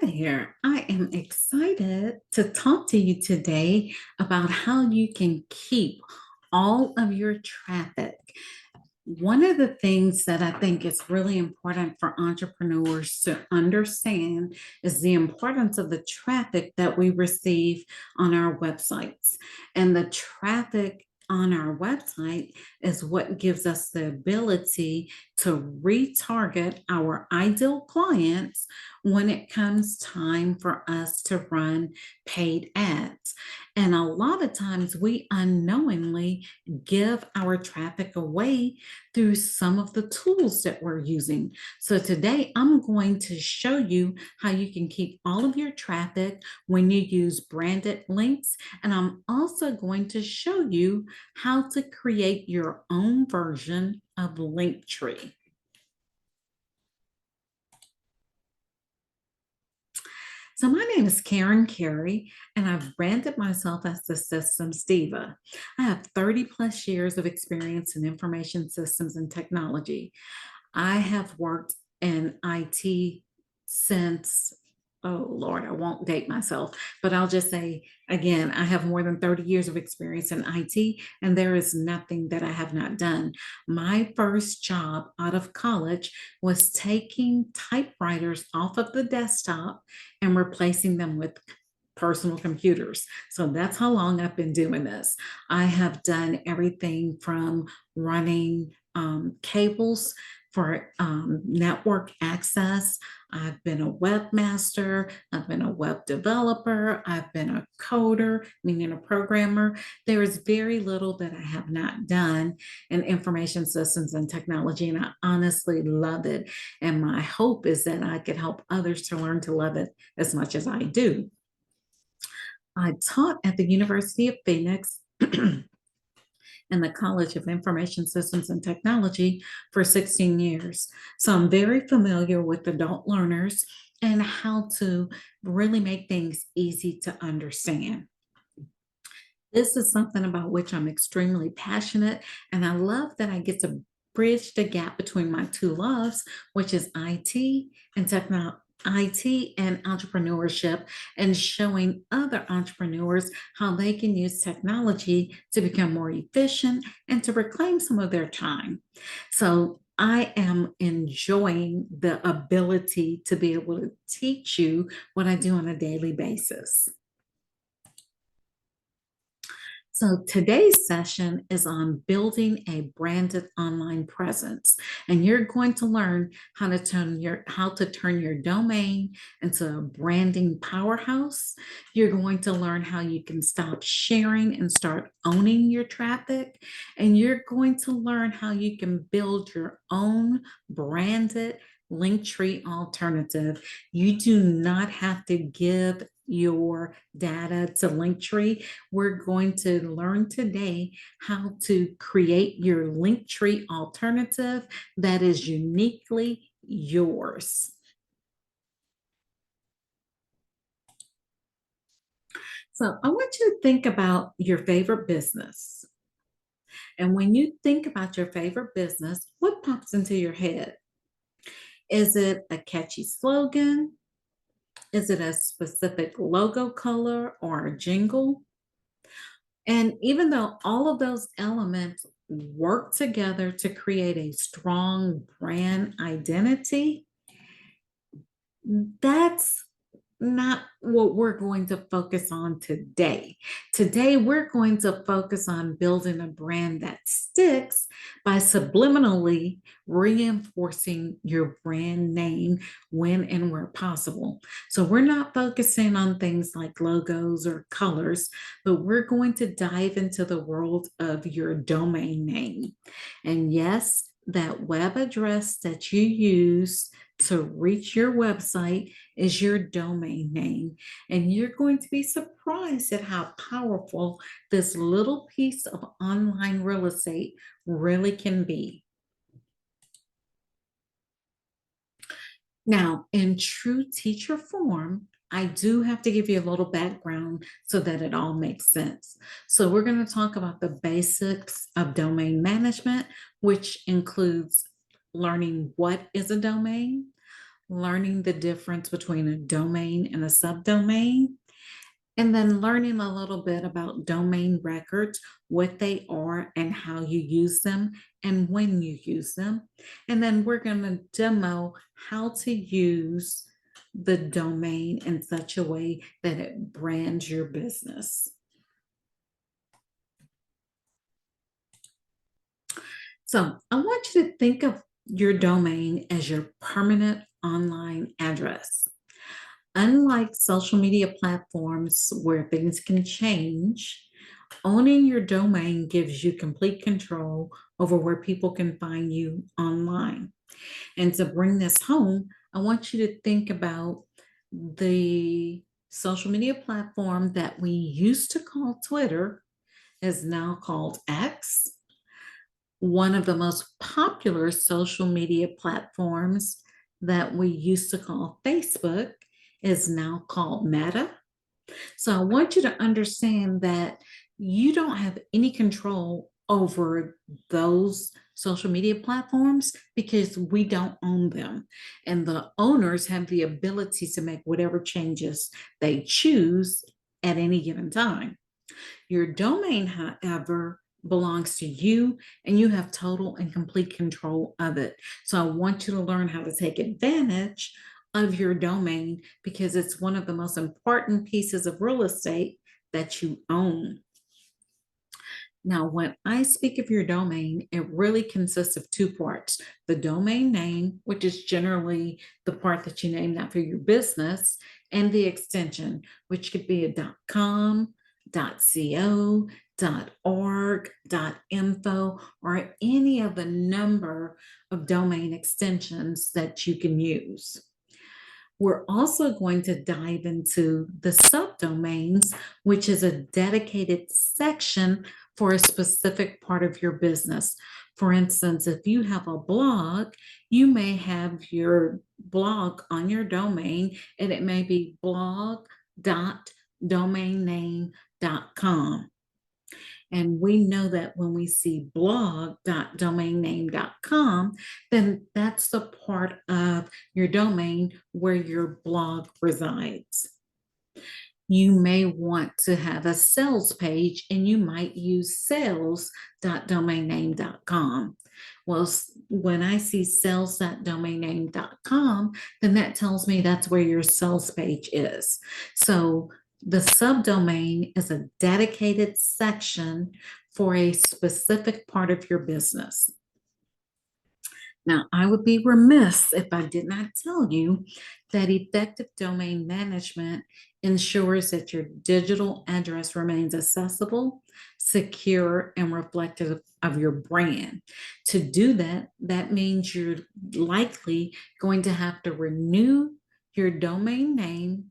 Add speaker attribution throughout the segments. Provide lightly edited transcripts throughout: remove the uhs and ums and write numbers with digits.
Speaker 1: there. I am excited to talk to you today about how you can keep all of your traffic. One of the things that I think is really important for entrepreneurs to understand is the importance of the traffic that we receive on our websites. And the traffic on our website is what gives us the ability to retarget our ideal clients when it comes time for us to run paid ads. And a lot of times we unknowingly give our traffic away through some of the tools that we're using. So today I'm going to show you how you can keep all of your traffic when you use branded links. And I'm also going to show you how to create your own version of Linktree. So my name is Karen Carey, and I've branded myself as the Systems Diva. I have 30 plus years of experience in information systems and technology. I have worked in IT since, oh Lord, I won't date myself, but I'll just say again, I have more than 30 years of experience in IT, and there is nothing that I have not done. My first job out of college was taking typewriters off of the desktop and replacing them with personal computers. So that's how long I've been doing this. I have done everything from running cables for network access. I've been a webmaster. I've been a web developer. I've been a coder, meaning a programmer. There is very little that I have not done in information systems and technology, and I honestly love it. And my hope is that I could help others to learn to love it as much as I do. I taught at the University of Phoenix and the College of Information Systems and Technology for 16 years. So I'm very familiar with adult learners and how to really make things easy to understand. This is something about which I'm extremely passionate, and I love that I get to bridge the gap between my two loves, which is IT and entrepreneurship, and showing other entrepreneurs how they can use technology to become more efficient and to reclaim some of their time. So I am enjoying the ability to be able to teach you what I do on a daily basis. So today's session is on building a branded online presence, and you're going to learn how to turn your domain into a branding powerhouse. You're going to learn how you can stop sharing and start owning your traffic, and you're going to learn how you can build your own branded Linktree alternative. You do not have to give your data to Linktree. We're going to learn today how to create your Linktree alternative that is uniquely yours. So I want you to think about your favorite business. And when you think about your favorite business, what pops into your head? Is it a catchy slogan? Is it a specific logo color or a jingle? And even though all of those elements work together to create a strong brand identity, that's not what we're going to focus on today. Today, we're going to focus on building a brand that sticks by subliminally reinforcing your brand name when and where possible. So, we're not focusing on things like logos or colors, but we're going to dive into the world of your domain name. And yes, that web address that you use to reach your website is your domain name. And you're going to be surprised at how powerful this little piece of online real estate really can be. Now, in true teacher form, I do have to give you a little background so that it all makes sense. So, we're going to talk about the basics of domain management, which includes learning what is a domain, learning the difference between a domain and a subdomain, and then learning a little bit about domain records, what they are and how you use them and when you use them. And then we're going to demo how to use the domain in such a way that it brands your business. So I want you to think of your domain as your permanent online address. Unlike social media platforms where things can change, owning your domain gives you complete control over where people can find you online. And to bring this home, I want you to think about the social media platform that we used to call Twitter is now called X. One of the most popular social media platforms that we used to call Facebook is now called Meta. So I want you to understand that you don't have any control over those social media platforms because we don't own them. And the owners have the ability to make whatever changes they choose at any given time. Your domain, however, belongs to you and you have total and complete control of it. So I want you to learn how to take advantage of your domain because it's one of the most important pieces of real estate that you own. Now, when I speak of your domain, it really consists of two parts: the domain name, which is generally the part that you name that for your business, and the extension, which could be a .com, .co, .org, .info, or any of the number of domain extensions that you can use. We're also going to dive into the subdomains, which is a dedicated section for a specific part of your business. For instance, if you have a blog, you may have your blog on your domain, and it may be blog.domainname.com. And we know that when we see blog.domainname.com, then that's the part of your domain where your blog resides. You may want to have a sales page and you might use sales.domainname.com. Well, when I see sales.domainname.com, then that tells me that's where your sales page is. So the subdomain is a dedicated section for a specific part of your business. Now, I would be remiss if I did not tell you that effective domain management ensures that your digital address remains accessible, secure, and reflective of your brand. To do that, that means you're likely going to have to renew your domain name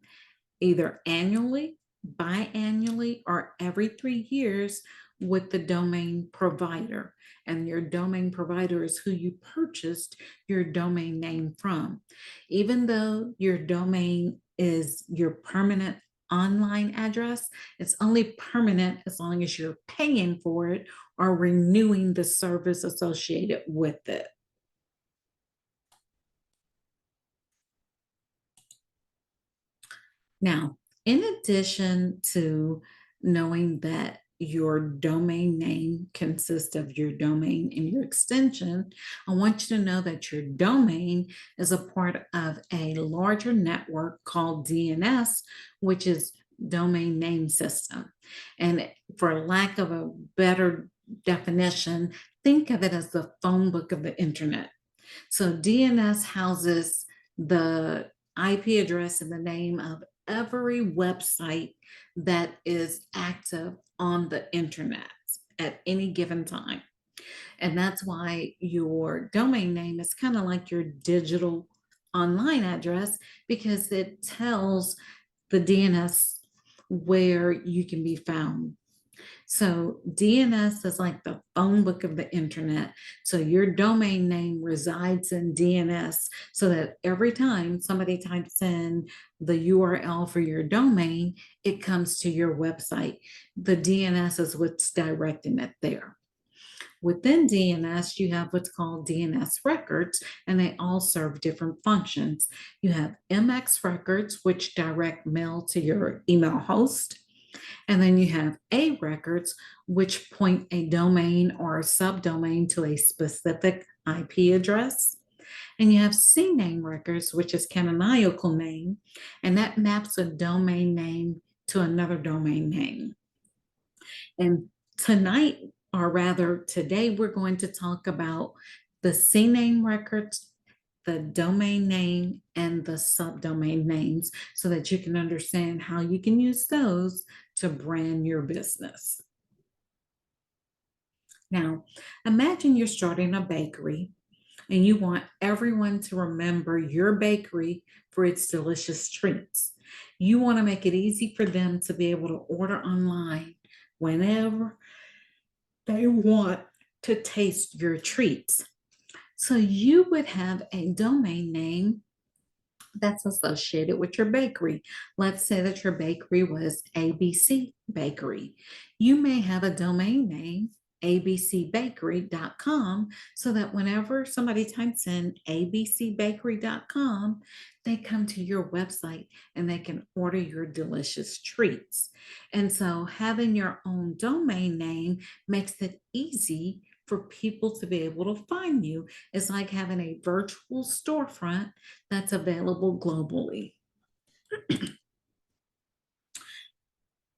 Speaker 1: either annually, biannually, or every 3 years with the domain provider. And your domain provider is who you purchased your domain name from. Even though your domain is your permanent online address, it's only permanent as long as you're paying for it or renewing the service associated with it. Now, in addition to knowing that your domain name consists of your domain and your extension, I want you to know that your domain is a part of a larger network called DNS, which is Domain Name System. And for lack of a better definition, think of it as the phone book of the internet. So DNS houses the IP address and the name of every website that is active on the internet at any given time. And that's why your domain name is kind of like your digital online address because it tells the DNS where you can be found. So DNS is like the phone book of the internet. So your domain name resides in DNS so that every time somebody types in the URL for your domain, it comes to your website. The DNS is what's directing it there. Within DNS, you have what's called DNS records, and they all serve different functions. You have MX records, which direct mail to your email host. And then you have A records, which point a domain or a subdomain to a specific IP address. And you have CNAME records, which is canonical name, and that maps a domain name to another domain name. And tonight, or rather today, we're going to talk about the CNAME records, the domain name, and the subdomain names so that you can understand how you can use those to brand your business. Now, imagine you're starting a bakery and you want everyone to remember your bakery for its delicious treats. You want to make it easy for them to be able to order online whenever they want to taste your treats. So you would have a domain name that's associated with your bakery. Let's say that your bakery was ABC Bakery. You may have a domain name, abcbakery.com, so that whenever somebody types in abcbakery.com, they come to your website and they can order your delicious treats. And so having your own domain name makes it easy for people to be able to find you. It's like having a virtual storefront that's available globally.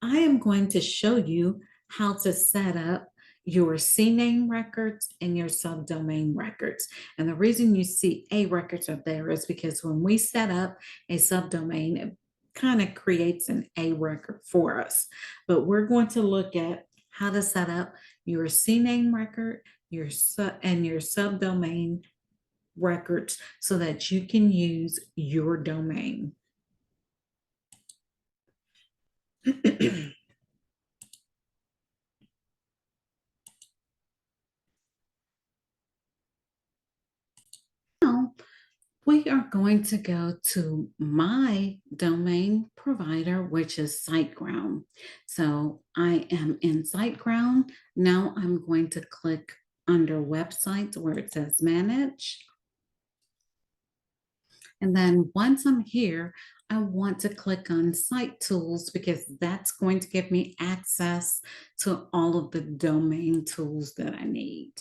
Speaker 1: I am going to show you how to set up your CNAME records and your subdomain records. And the reason you see A records up there is because when we set up a subdomain, it kind of creates an A record for us. But we're going to look at how to set up your CNAME record, and your subdomain records so that you can use your domain. Now, we are going to go to my domain provider, which is SiteGround. So I am in SiteGround. Now I'm going to click under websites where it says manage. And then once I'm here, I want to click on Site Tools because that's going to give me access to all of the domain tools that I need.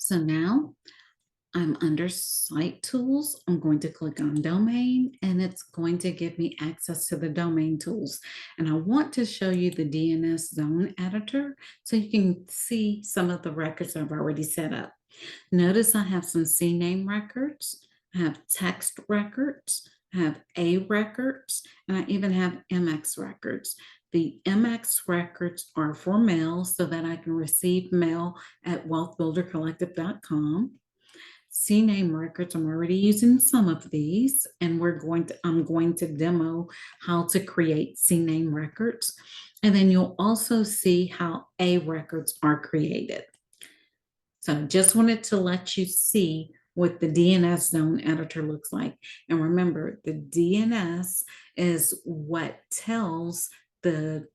Speaker 1: So now I'm under Site Tools. I'm going to click on Domain, and it's going to give me access to the domain tools. And I want to show you the DNS Zone Editor so you can see some of the records I've already set up. Notice I have some CNAME records, I have text records, I have A records, and I even have MX records. The MX records are for mail so that I can receive mail at wealthbuildercollective.com. CNAME records, I'm already using some of these, and I'm going to demo how to create CNAME records. And then you'll also see how A records are created. So just wanted to let you see what the DNS zone editor looks like. And remember, the DNS is what tells the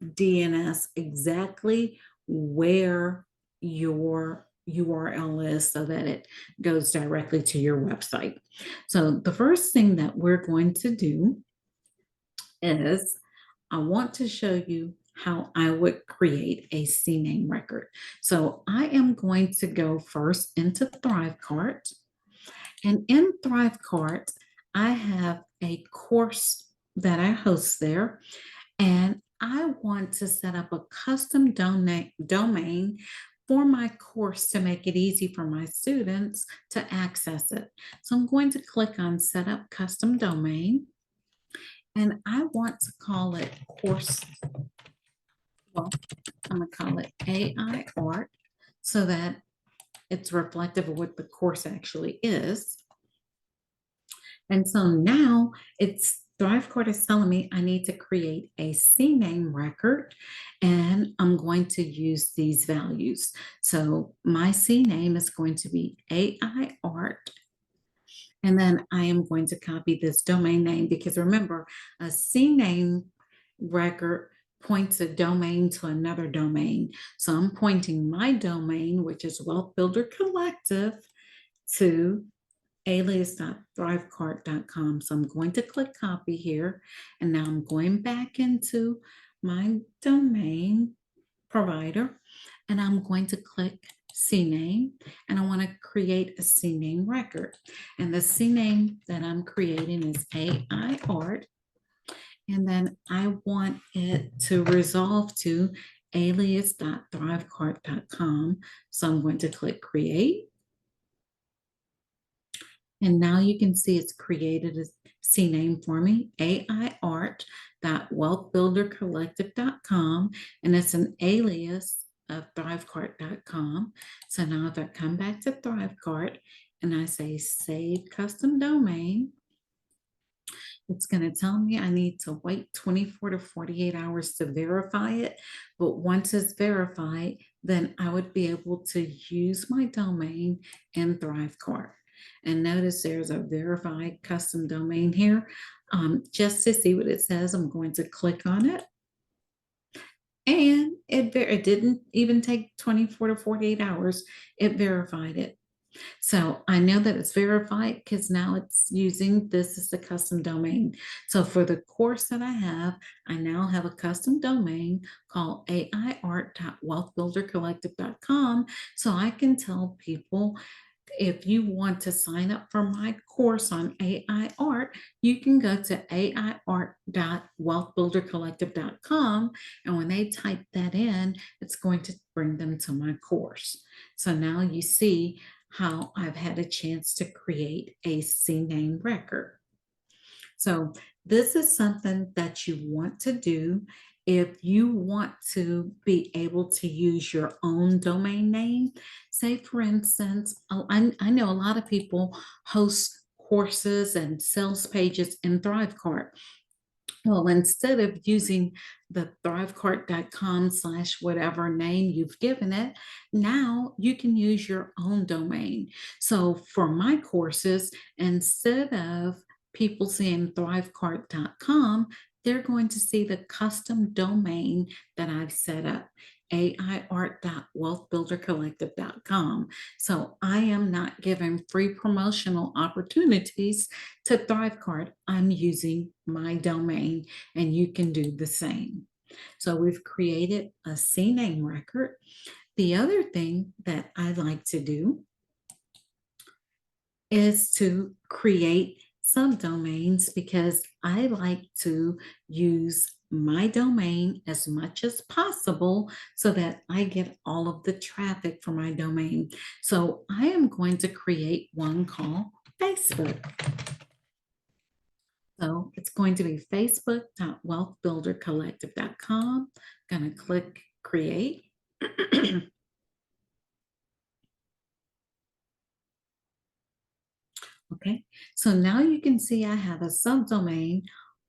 Speaker 1: DNS exactly where your URL is so that it goes directly to your website. So the first thing that we're going to do is I want to show you how I would create a CNAME record. So I am going to go first into ThriveCart. And in ThriveCart, I have a course that I host there. And I want to set up a custom domain for my course to make it easy for my students to access it. So I'm going to click on Set Up Custom Domain. And I want to call it course, well, I'm going to call it AI Art so that it's reflective of what the course actually is. And so now ThriveCart is telling me I need to create a CNAME record, and I'm going to use these values. So my CNAME is going to be AI Art, And then I am going to copy this domain name because remember, a CNAME record points a domain to another domain. So I'm pointing my domain, which is Wealth Builder Collective, to alias.thrivecart.com. So I'm going to click copy here. And now I'm going back into my domain provider and I'm going to click CNAME and I want to create a CNAME record. And the CNAME that I'm creating is AI Art. And then I want it to resolve to alias.thrivecart.com. So I'm going to click create. And now you can see it's created a CNAME for me, aiart.wealthbuildercollective.com, and it's an alias of thrivecart.com. So now if I come back to Thrivecart and I say save custom domain, it's going to tell me I need to wait 24 to 48 hours to verify it. But once it's verified, then I would be able to use my domain in Thrivecart. And notice there's a verified custom domain here. Just to see what it says, I'm going to click on it. And it didn't even take 24 to 48 hours. It verified it. So I know that it's verified because now it's using this as the custom domain. So for the course that I now have a custom domain called aiart.wealthbuildercollective.com. So I can tell people if you want to sign up for my course on AI art, you can go to aiart.wealthbuildercollective.com. And when they type that in, it's going to bring them to my course. So now you see how I've had a chance to create a CNAME record. So this is something that you want to do if you want to be able to use your own domain name. Say, for instance, I know a lot of people host courses and sales pages in Thrivecart. Well, instead of using the thrivecart.com/whatever name you've given it, now you can use your own domain. So for my courses, instead of people seeing thrivecart.com, they're going to see the custom domain that I've set up, aiart.wealthbuildercollective.com. So I am not giving free promotional opportunities to Thrivecart. I'm using my domain, and you can do the same. So we've created a CNAME record. The other thing that I like to do is to create subdomains because I like to use my domain as much as possible so that I get all of the traffic for my domain. So I am going to create one called Facebook. So it's going to be facebook.wealthbuildercollective.com. Going to click create. Okay, so now you can see I have a subdomain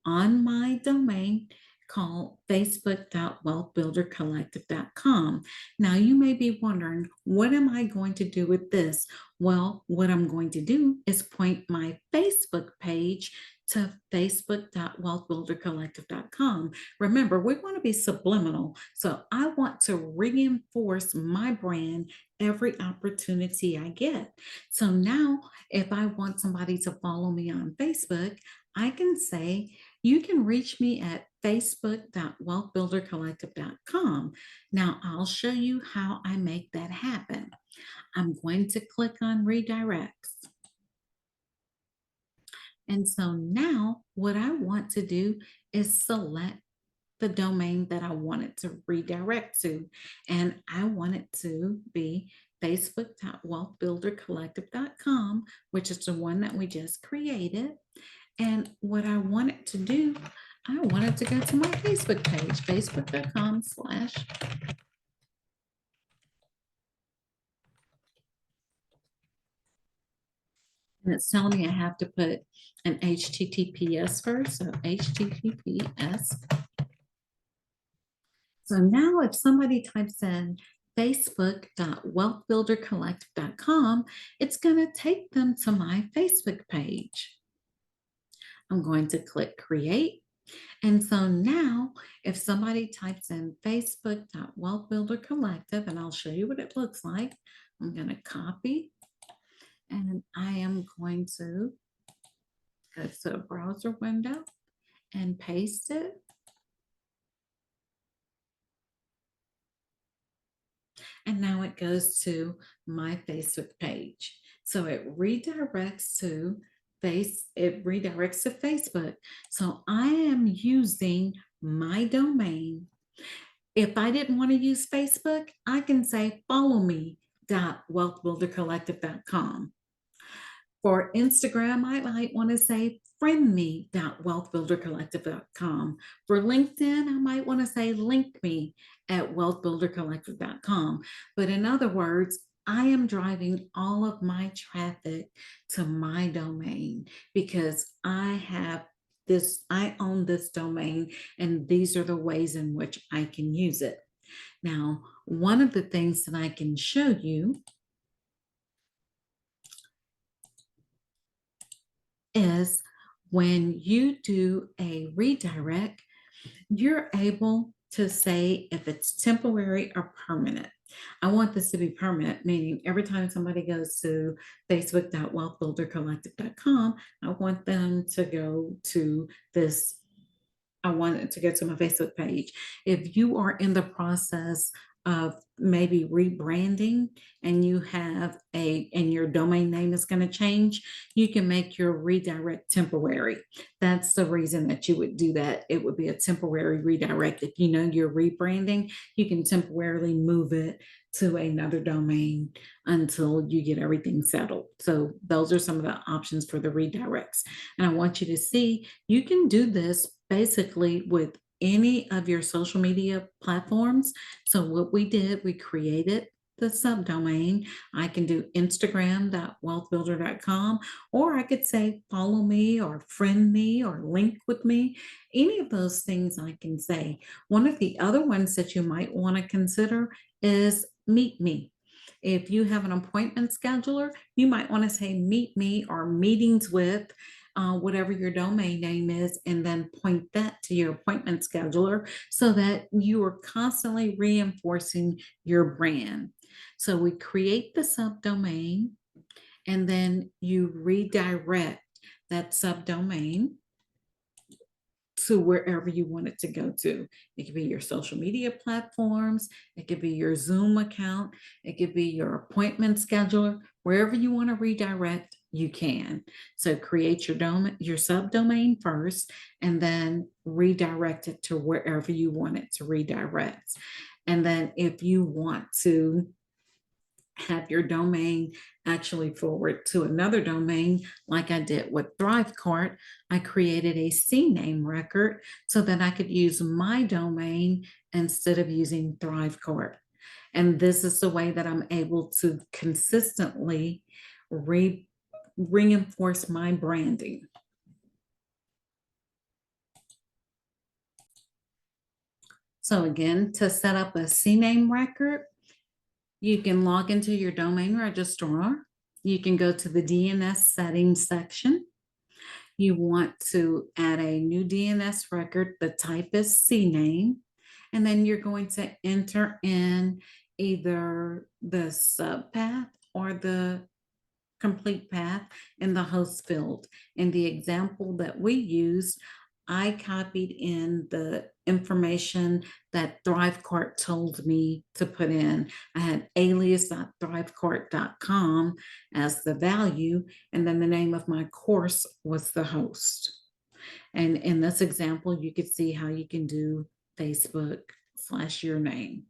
Speaker 1: on my domain called facebook.wealthbuildercollective.com. Now you may be wondering, what am I going to do with this? Well, what I'm going to do is point my Facebook page to facebook.wealthbuildercollective.com. Remember, we want to be subliminal. So I want to reinforce my brand every opportunity I get. So now if I want somebody to follow me on Facebook, I can say, you can reach me at facebook.wealthbuildercollective.com. Now, I'll show you how I make that happen. I'm going to click on redirects. And so now what I want to do is select the domain that I want it to redirect to. And I want it to be facebook.wealthbuildercollective.com, which is the one that we just created. And what I want it to do, I want it to go to my Facebook page, facebook.com/ and it's telling me I have to put an HTTPS first. So HTTPS. So now if somebody types in facebook.wealthbuildercollective.com, it's going to take them to my Facebook page. I'm going to click create. And so now, if somebody types in facebook.wealthbuildercollective, and I'll show you what it looks like, I'm going to copy and I am going to go to a browser window and paste it. And now it goes to my Facebook page. So it redirects to Facebook. So I am using my domain. If I didn't want to use Facebook, I can say follow me.wealthbuildercollective.com. For Instagram, I might want to say friendme.wealthbuildercollective.com. For LinkedIn, I might want to say linkme@wealthbuildercollective.com. But in other words, I am driving all of my traffic to my domain because I own this domain, and these are the ways in which I can use it. Now, one of the things that I can show you is when you do a redirect, you're able to say if it's temporary or permanent. I want this to be permanent, meaning every time somebody goes to facebook.wealthbuildercollective.com, I want them to go to this. I want it to go to my Facebook page. If you are in the process of maybe rebranding and and your domain name is going to change, you can make your redirect temporary. That's the reason that you would do that. It would be a temporary redirect. If you know you're rebranding, you can temporarily move it to another domain until you get everything settled. So those are some of the options for the redirects. And I want you to see you can do this basically with any of your social media platforms. So what we did, we created the subdomain. I can do instagram.wealthbuilder.com, or I could say follow me or friend me or link with me. Any of those things I can say. One of the other ones that you might want to consider is meet me. If you have an appointment scheduler, you might want to say meet me or meetings with whatever your domain name is, and then point that to your appointment scheduler so that you are constantly reinforcing your brand. So we create the subdomain, and then you redirect that subdomain to wherever you want it to go to. It could be your social media platforms, it could be your Zoom account, it could be your appointment scheduler. Wherever you want to redirect, you can. So create your subdomain first, and then redirect it to wherever you want it to redirect. And then if you want to have your domain actually forward to another domain, like I did with ThriveCart, I created a CNAME record so that I could use my domain instead of using ThriveCart. And this is the way that I'm able to consistently reinforce my branding. So again, to set up a CNAME record, you can log into your domain registrar. You can go to the DNS settings section. You want to add a new DNS record. The type is CNAME. And then you're going to enter in either the subpath or the complete path in the host field. In the example that we used, I copied in the information that ThriveCart told me to put in. I had alias.thrivecart.com as the value, and then the name of my course was the host. And in this example, you could see how you can do Facebook/your name.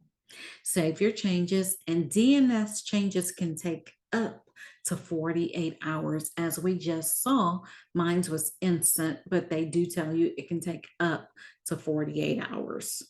Speaker 1: Save your changes, and DNS changes can take up to 48 hours. As we just saw, mine was instant, but they do tell you it can take up to 48 hours.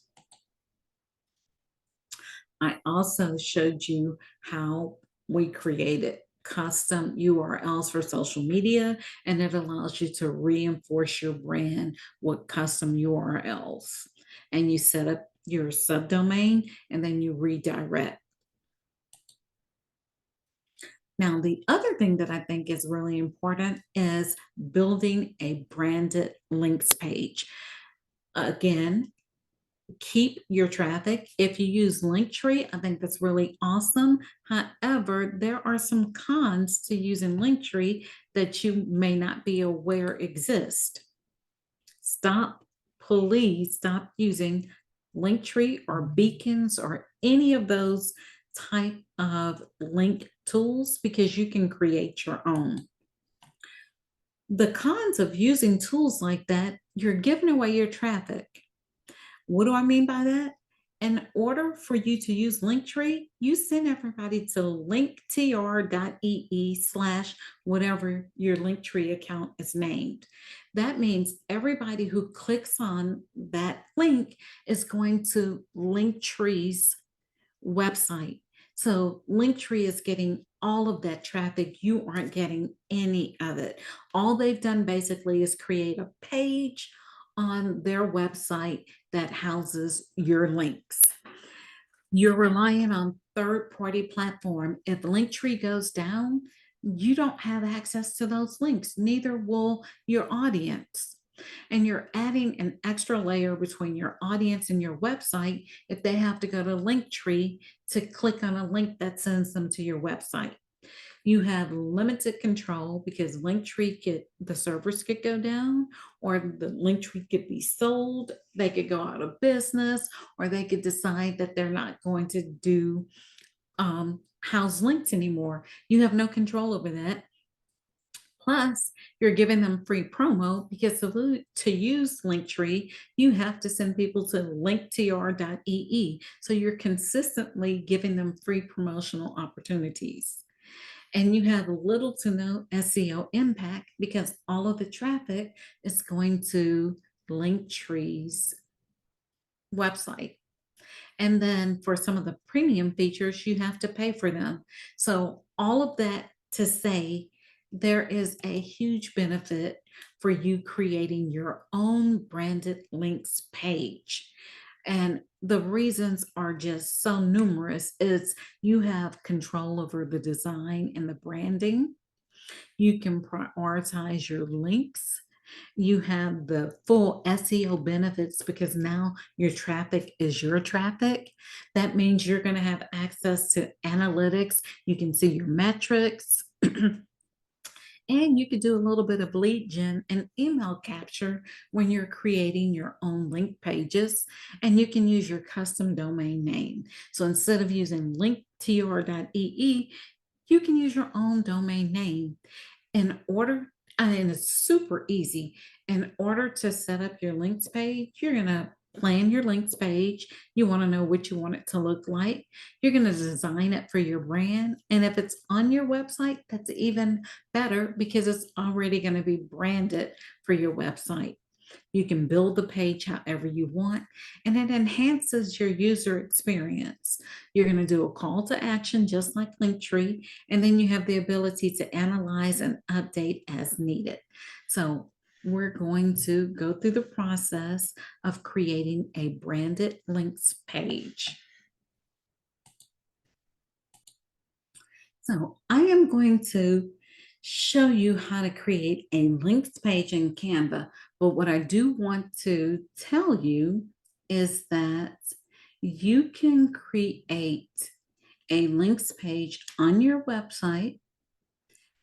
Speaker 1: I also showed you how we created custom URLs for social media, and it allows you to reinforce your brand with custom URLs. And you set up your subdomain, and then you redirect Now, the other thing that I think is really important is building a branded links page. Again, keep your traffic. If you use Linktree, I think that's really awesome. However, there are some cons to using Linktree that you may not be aware exist. Please stop using Linktree or Beacons or any of those type of link tools because you can create your own. The cons of using tools like that, you're giving away your traffic. What do I mean by that? In order for you to use Linktree, you send everybody to linktr.ee slash whatever your Linktree account is named. That means everybody who clicks on that link is going to Linktree's website. So Linktree is getting all of that traffic. You aren't getting any of it. All they've done basically is create a page on their website that houses your links. You're relying on third-party platform. If Linktree goes down, you don't have access to those links, neither will your audience. And you're adding an extra layer between your audience and your website if they have to go to Linktree to click on a link that sends them to your website. You have limited control because the servers could go down, or the Linktree could be sold. They could go out of business, or they could decide that they're not going to do house links anymore. You have no control over that. Plus, you're giving them free promo because to use Linktree, you have to send people to linktr.ee. So you're consistently giving them free promotional opportunities. And you have little to no SEO impact because all of the traffic is going to Linktree's website. And then for some of the premium features, you have to pay for them. So, all of that to say, there is a huge benefit for you creating your own branded links page. And the reasons are just so numerous. Is you have control over the design and the branding. You can prioritize your links. You have the full SEO benefits because now your traffic is your traffic. That means you're going to have access to analytics. You can see your metrics. And you could do a little bit of lead gen and email capture when you're creating your own link pages. And you can use your custom domain name. So instead of using linktr.ee, you can use your own domain name. And it's super easy. In order to set up your links page, you're going to plan your links page. You want to know what you want it to look like. You're going to design it for your brand. And if it's on your website, that's even better because it's already going to be branded for your website. You can build the page however you want, and it enhances your user experience. You're going to do a call to action just like Linktree, and then you have the ability to analyze and update as needed. So we're going to go through the process of creating a branded links page. So I am going to show you how to create a links page in Canva. But what I do want to tell you is that you can create a links page on your website.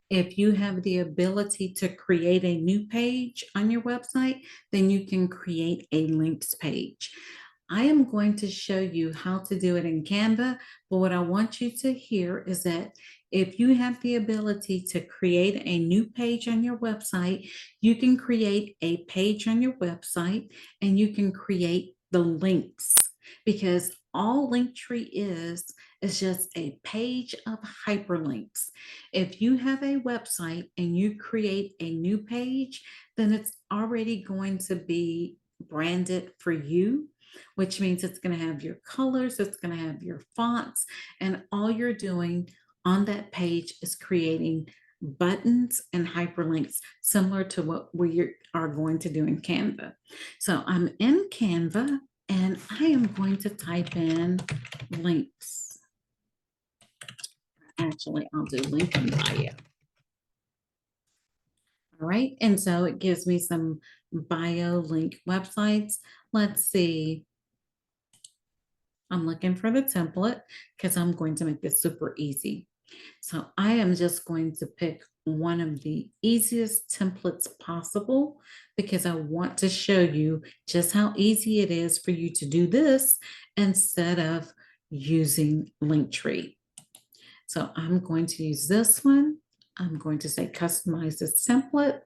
Speaker 1: If you have the ability to create a new page on your website, then you can create a links page. I am going to show you how to do it in Canva, but what I want you to hear is that if you have the ability to create a new page on your website, you can create a page on your website and you can create the links because all Linktree is just a page of hyperlinks. If you have a website and you create a new page, then it's already going to be branded for you, which means it's going to have your colors, it's going to have your fonts, and all you're doing on that page is creating buttons and hyperlinks similar to what we are going to do in Canva. So I'm in Canva and I am going to type in links. Actually, I'll do link in bio. All right, and so it gives me some bio link websites. Let's see. I'm looking for the template because I'm going to make this super easy. So I am just going to pick one of the easiest templates possible because I want to show you just how easy it is for you to do this instead of using Linktree. So I'm going to use this one. I'm going to say customize this template.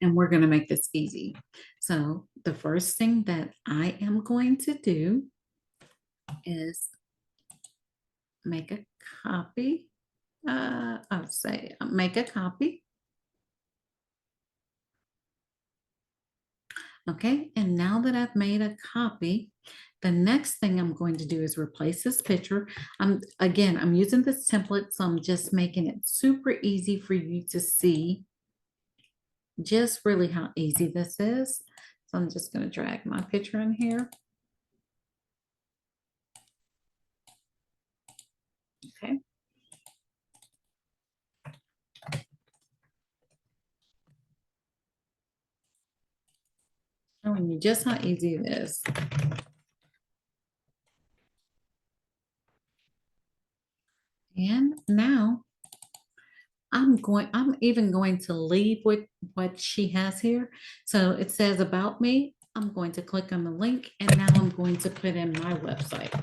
Speaker 1: And we're going to make this easy. So the first thing that I am going to do is make a copy. I'll say make a copy. Okay, and now that I've made a copy, the next thing I'm going to do is replace this picture. I'm using this template, so I'm just making it super easy for you to see just really how easy this is. So I'm just going to drag my picture in here. Okay. Showing you just how easy it is. And now I'm even going to leave with what she has here. So it says about me. I'm going to click on the link and now I'm going to put in my website.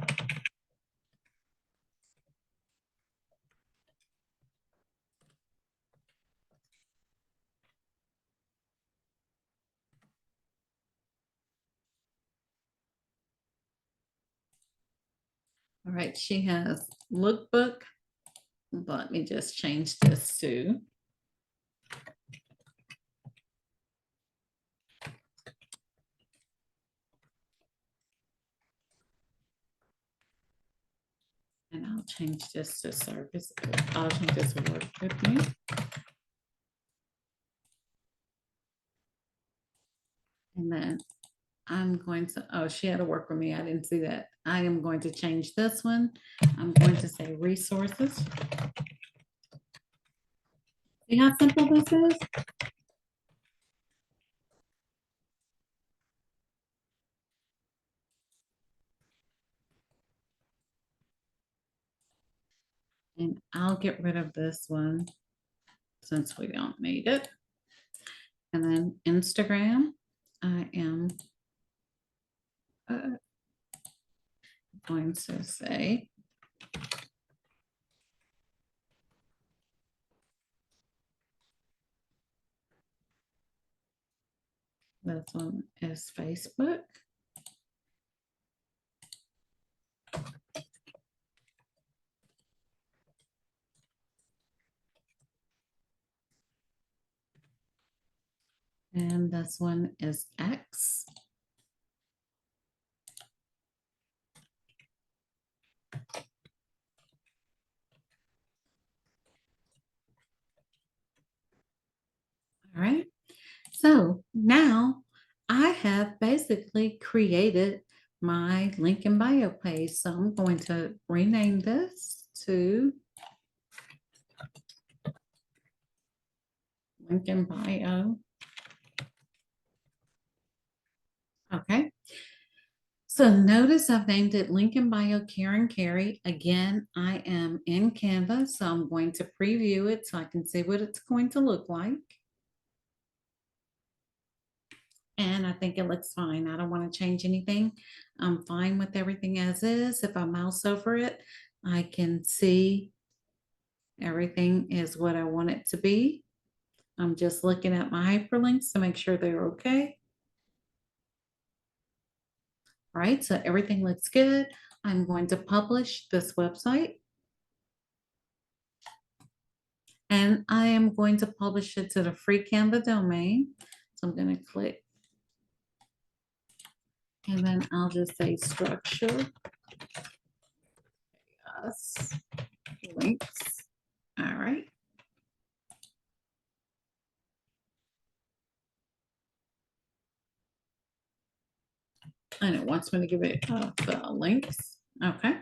Speaker 1: All right, she has lookbook. Let me just change this to and I'll change this to service. I'll change this to work with me. And then I'm going to, oh, she had to work with me. I didn't see that. I am going to change this one. I'm going to say resources. See how simple this is? And I'll get rid of this one since we don't need it. And then Instagram, I am going to say this one is Facebook. And this one is X. All right. So now I have basically created my link in bio page. So I'm going to rename this to link in bio. Okay. So notice I've named it link in bio Karen Carey. Again, I am in Canva, so I'm going to preview it so I can see what it's going to look like. And I think it looks fine. I don't want to change anything. I'm fine with everything as is. If I mouse over it, I can see everything is what I want it to be. I'm just looking at my hyperlinks to make sure they're okay. All right, so everything looks good. I'm going to publish this website. And I am going to publish it to the free Canva domain. So I'm going to click. And then I'll just say structure us links. All right. And it wants me to give it the links. Okay.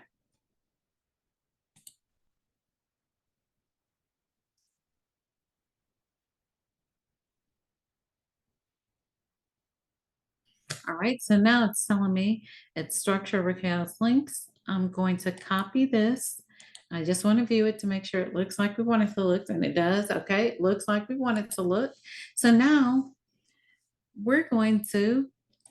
Speaker 1: All right. So now it's telling me its structure requires links. I'm going to copy this. I just want to view it to make sure it looks like we want it to look, and it does. Okay. It looks like we want it to look. So now we're going to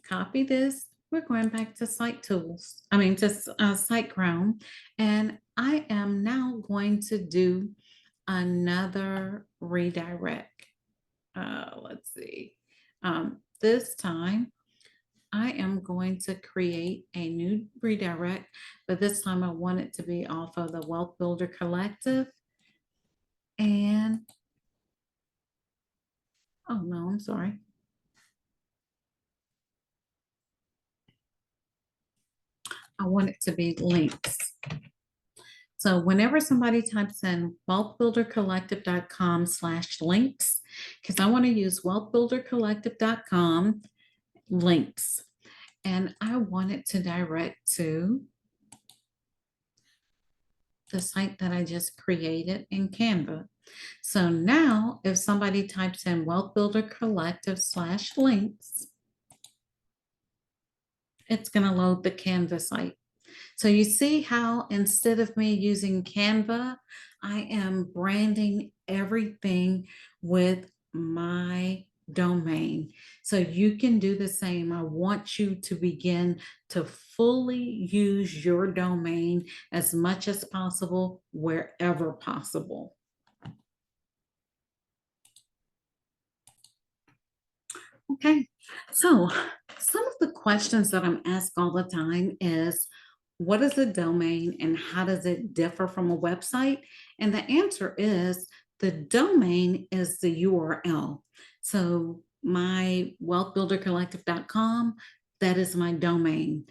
Speaker 1: copy this. We're going back to Site Tools, to SiteGround, and I am now going to do another redirect. Let's see. This time I am going to create a new redirect, but this time I want it to be off of the Wealth Builder Collective. And, oh no, I'm sorry. I want it to be links. So whenever somebody types in wealthbuildercollective.com/links, because I want to use wealthbuildercollective.com links, and I want it to direct to the site that I just created in Canva. So now if somebody types in wealthbuildercollective/links, it's going to load the Canva site. So you see how instead of me using Canva, I am branding everything with my domain. So you can do the same. I want you to begin to fully use your domain as much as possible, wherever possible. Okay, so some of the questions that I'm asked all the time is, what is a domain and how does it differ from a website? And the answer is the domain is the URL. So my wealthbuildercollective.com, that is my domain.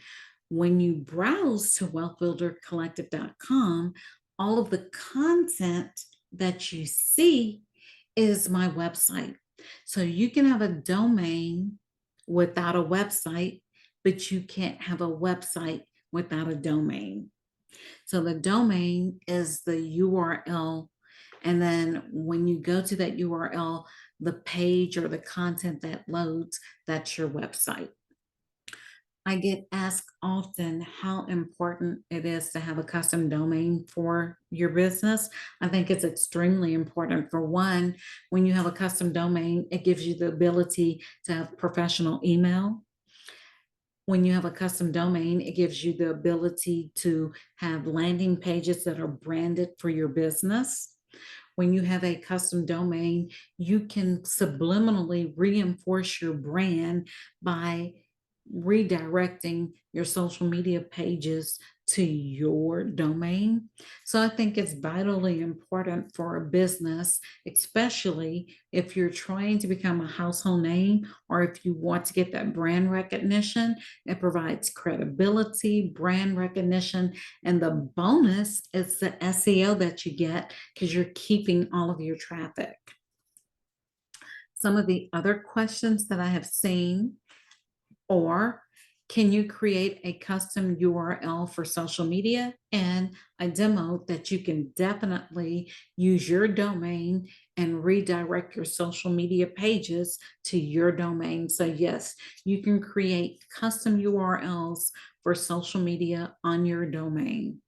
Speaker 1: When you browse to wealthbuildercollective.com, all of the content that you see is my website. So you can have a domain without a website, but you can't have a website without a domain. So the domain is the URL. And then when you go to that URL, the page or the content that loads, that's your website. I get asked often how important it is to have a custom domain for your business. I think it's extremely important. For one, when you have a custom domain, it gives you the ability to have professional email. When you have a custom domain, it gives you the ability to have landing pages that are branded for your business. When you have a custom domain, you can subliminally reinforce your brand by redirecting your social media pages to your domain. So I think it's vitally important for a business, especially if you're trying to become a household name or if you want to get that brand recognition. It provides credibility, brand recognition, and the bonus is the SEO that you get because you're keeping all of your traffic. Some of the other questions that I have seen, or can you create a custom URL for social media? And I demoed that you can definitely use your domain and redirect your social media pages to your domain. So yes, you can create custom URLs for social media on your domain.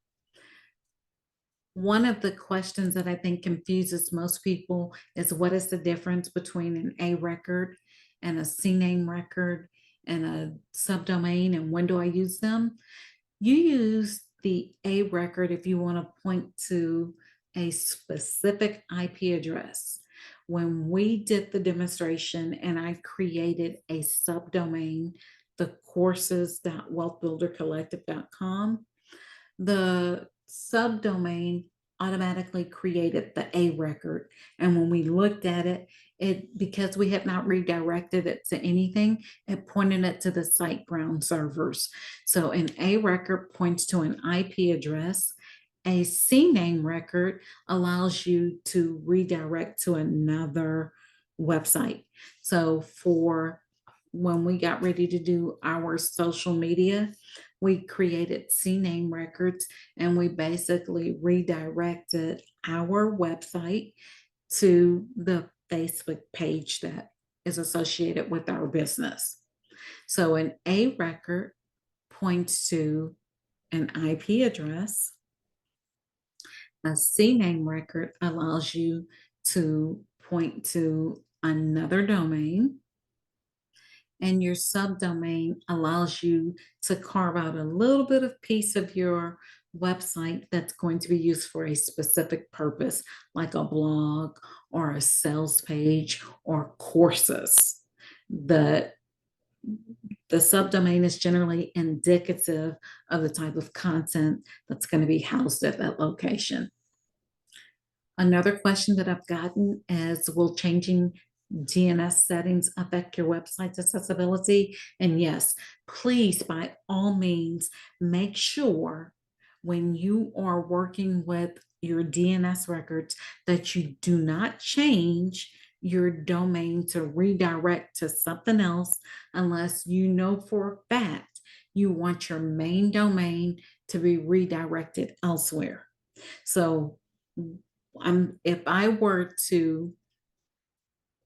Speaker 1: One of the questions that I think confuses most people is, what is the difference between an A record and a CNAME record and a subdomain, and when do I use them? You use the A record if you want to point to a specific IP address. When we did the demonstration and I created a subdomain, the courses.wealthbuildercollective.com, the subdomain automatically created the A record. And when we looked at it, because we had not redirected it to anything, it pointed it to the SiteGround servers. So an A record points to an IP address. A CNAME record allows you to redirect to another website. So for when we got ready to do our social media, we created CNAME records and we basically redirected our website to the Facebook page that is associated with our business. So an A record points to an IP address. A CNAME record allows you to point to another domain, and your subdomain allows you to carve out a little bit of piece of your website that's going to be used for a specific purpose, like a blog or a sales page or courses. The the subdomain is generally indicative of the type of content that's going to be housed at that location. Another question that I've gotten is, will changing DNS settings affect your website's accessibility? And yes, please, by all means, make sure when you are working with your DNS records that you do not change your domain to redirect to something else unless you know for a fact you want your main domain to be redirected elsewhere. So if I were to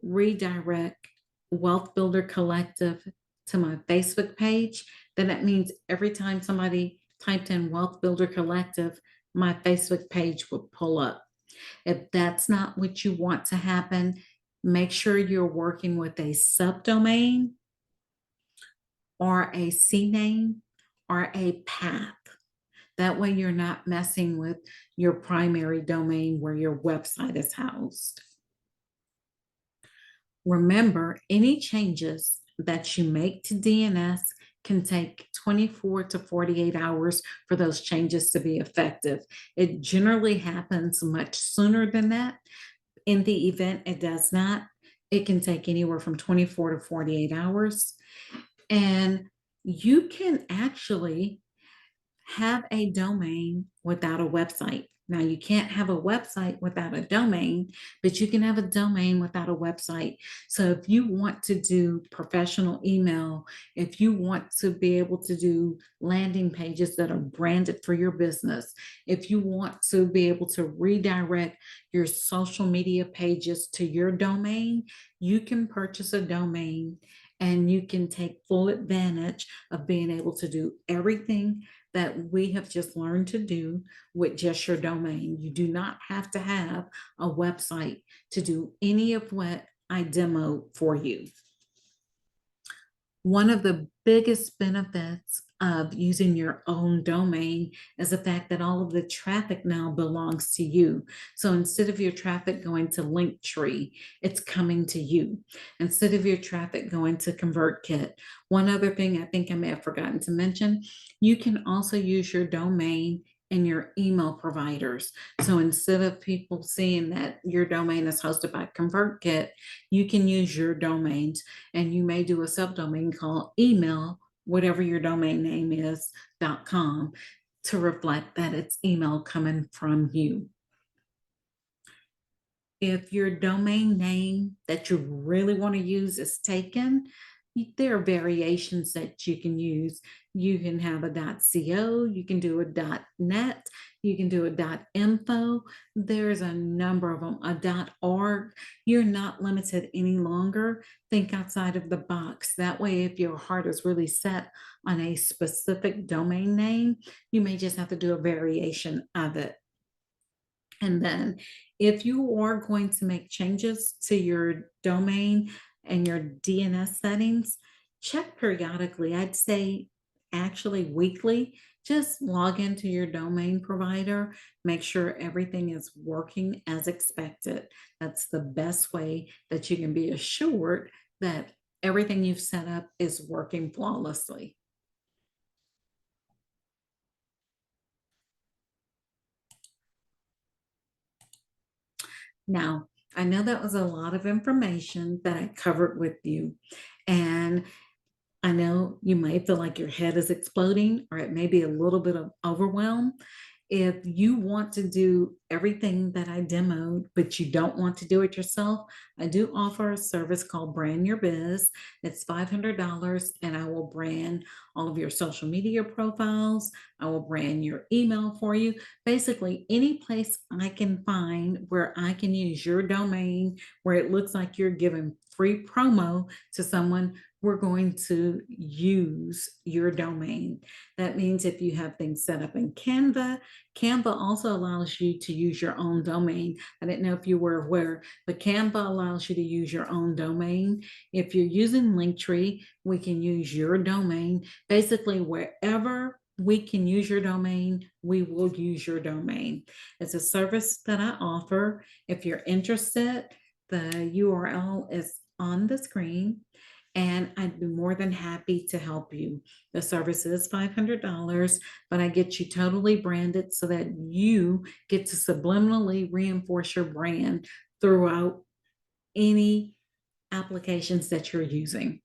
Speaker 1: redirect Wealth Builder Collective to my Facebook page, then that means every time somebody typed in Wealth Builder Collective, my Facebook page would pull up. If that's not what you want to happen, make sure you're working with a subdomain or a CNAME or a path. That way you're not messing with your primary domain where your website is housed. Remember, any changes that you make to DNS can take 24 to 48 hours for those changes to be effective. It generally happens much sooner than that. In the event it does not, it can take anywhere from 24 to 48 hours. And you can actually have a domain without a website. Now, you can't have a website without a domain, but you can have a domain without a website. So, if you want to do professional email, if you want to be able to do landing pages that are branded for your business, if you want to be able to redirect your social media pages to your domain, you can purchase a domain and you can take full advantage of being able to do everything that we have just learned to do with just your domain. You do not have to have a website to do any of what I demoed for you. One of the biggest benefits of using your own domain is the fact that all of the traffic now belongs to you. So instead of your traffic going to Linktree, it's coming to you. Instead of your traffic going to ConvertKit. One other thing I think I may have forgotten to mention, you can also use your domain in your email providers. So instead of people seeing that your domain is hosted by ConvertKit, you can use your domains, and you may do a subdomain called email, whatever your domain name is, .com, to reflect that it's email coming from you. If your domain name that you really want to use is taken, there are variations that you can use. You can have a .co, you can do a .net, you can do a .info. There's a number of them, a .org. You're not limited any longer. Think outside of the box. That way, if your heart is really set on a specific domain name, you may just have to do a variation of it. And then if you are going to make changes to your domain and your DNS settings, check periodically. I'd say actually weekly. Just log into your domain provider, make sure everything is working as expected. That's the best way that you can be assured that everything you've set up is working flawlessly. Now, I know that was a lot of information that I covered with you, and I know you might feel like your head is exploding or it may be a little bit of overwhelm. If you want to do everything that I demoed, but you don't want to do it yourself, I do offer a service called Brand Your Biz. It's $500, and I will brand all of your social media profiles. I will brand your email for you. Basically, any place I can find where I can use your domain, where it looks like you're giving free promo to someone, we're going to use your domain. That means if you have things set up in Canva, Canva also allows you to use your own domain. I didn't know if you were aware, but Canva allows you to use your own domain. If you're using Linktree, we can use your domain. Basically, wherever we can use your domain, we will use your domain. It's a service that I offer. If you're interested, the URL is on the screen, and I'd be more than happy to help you. The service is $500, but I get you totally branded so that you get to subliminally reinforce your brand throughout any applications that you're using.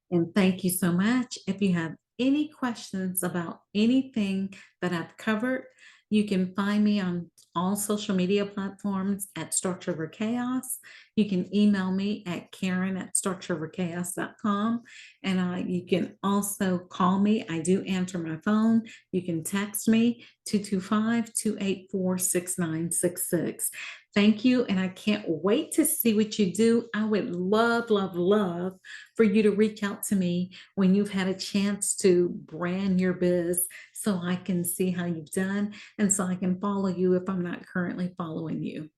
Speaker 1: And thank you so much. If you have any questions about anything that I've covered, you can find me on all social media platforms at Structure Over Chaos. You can email me at Karen@structureoverchaos.com. And you can also call me. I do answer my phone. You can text me 225-284-6966. Thank you. And I can't wait to see what you do. I would love, love, love for you to reach out to me when you've had a chance to brand your biz so I can see how you've done and so I can follow you if I'm not currently following you.